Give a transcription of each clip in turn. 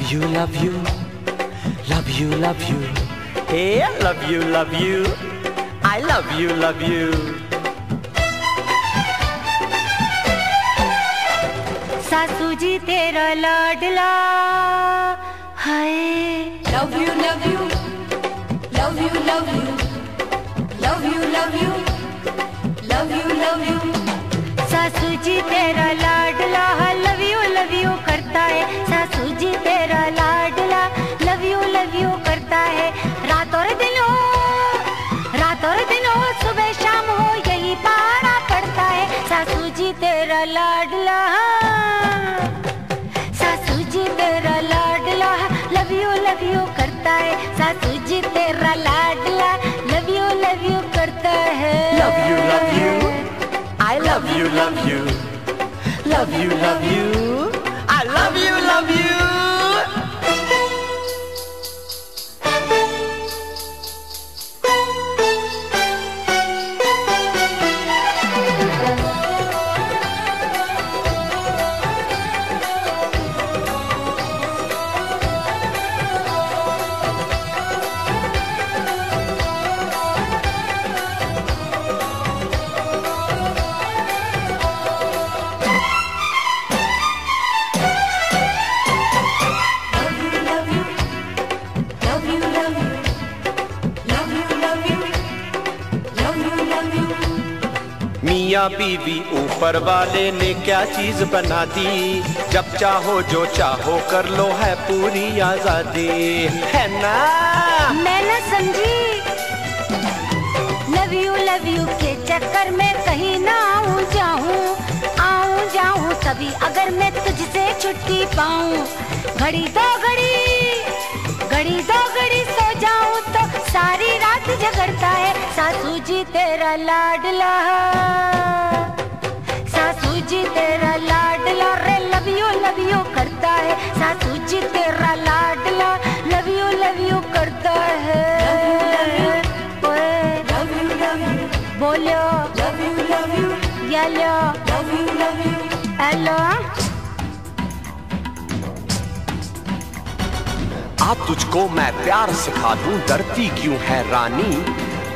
you, love you, love you, love you. Hey, love you, love you. I love you, love you. सासू जी तेरा लाडला है। Love you, love you, love you, love you, love you, love you, love you, love you. सासू जी तेरा लाडला love you करता है। सासू जी तेरा लाडला लव यू करता है। रात और दिन हो सुबह शाम हो यही पहाड़ा पड़ता है। सासू जी तेरा लाडला, सासू जी तेरा लाडला लव यू करता है। सासू जी तेरा लाडला लव यू करता है। Love you, love you. I love you, love you. Love you, love you. I love you, love you. मियाँ बीवी ऊपर वाले ने क्या चीज बना दी, जब चाहो जो चाहो कर लो है पूरी आजादी, है ना? मैं न समझी लव यू के चक्कर में कहीं ना आऊं जाऊं तभी अगर मैं तुझसे छुट्टी पाऊं। घड़ी दो घड़ी सो जाऊं तो सारी रात झगड़ता है। सासू जी तेरा लाडला, सासू जी तेरा लाडला रे लव यू करता है। सासू जी तेरा लाडला लव यू करता है। बोलो येलो हेलो। आज तुझको मैं प्यार सिखा दूं, डरती क्यों है रानी,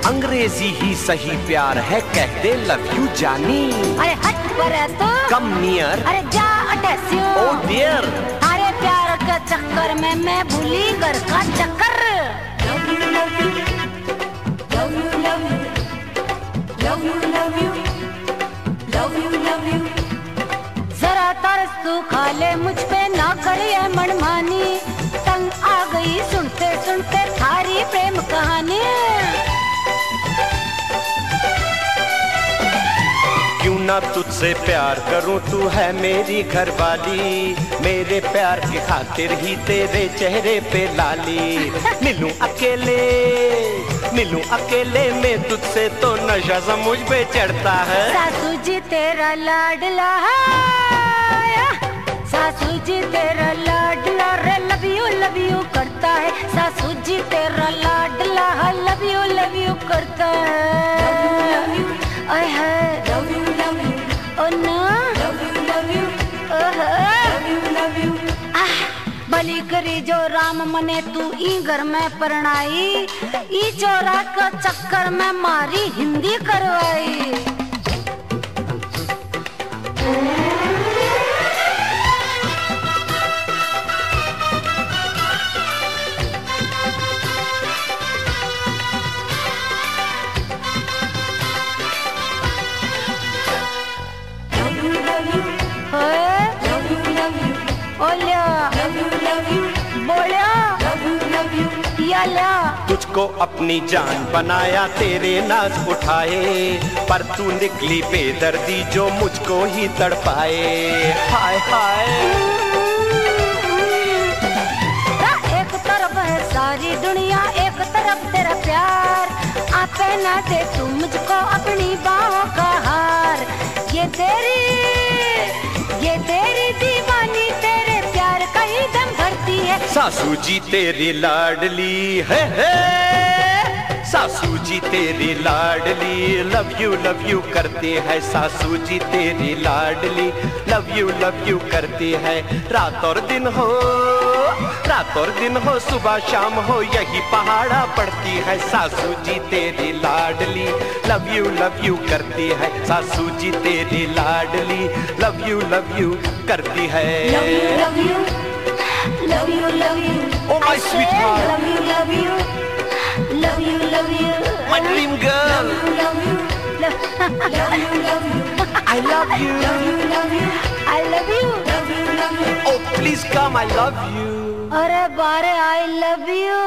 अंग्रेजी ही सही प्यार है कह दे लव यू जानी। अरे हट पर तो कम नियर, अरे जा अटैसियो। ओ डियर, अरे प्यार के चक्कर में मैं भूली घर का चक्कर। Love you, love you, love you, love you, love you, love you, love you, love you. जरा तरस तू खा ले मुझ पे ना करिए मनमानी, तंग आ गई सुनते सुनते थारी प्रेम कहानी। क्यों ना तुझसे प्यार करूं, तू है मेरी घरवाली, मेरे प्यार की खातिर ही तेरे चेहरे पे लाली। मिलूं अकेले में तुझसे तो नशा सा मुझ पे चढ़ता है। सासू जी तेरा लाडला, सासू जी तेरा लाडला रे लव यू करता है। सासू जी तेरा लाडला लव यू करता है। ओए है ओ नो भली करी जो राम मने तू ई घर में परणाई, ई चोरा का चक्कर में मारी हिंदी करवाई। तुझको अपनी जान बनाया तेरे नाज उठाए, पर तू निकली बेदर्दी जो मुझको ही तड़पाए। हाय हाय एक तरफ है सारी दुनिया, एक तरफ तेरा प्यार, आपे ना दे तू मुझको अपनी बाहों का हार। ये तेरी दीवानी तेरे प्यार का ही दम भरती है। सासू जी तेरी लाडली है, सासू जी तेरी लाडली लव यू करती है। सासू जी तेरी लाडली लव यू करती है। रात और दिन हो रात और दिन हो सुबह शाम हो यही पहाड़ा पड़ती है सासू जी तेरी लाडली, लव यू करती है सासू जी तेरी लाडली, लव यू करती है। Love you, love you, love you, love you. Oh my sweetheart, Love you, love you, love you, love you. my dream girl, Love you, love you, love you, I love you, love you, love you, I love you. love you, love you. oh please come, I love you. अरे बारे I love you.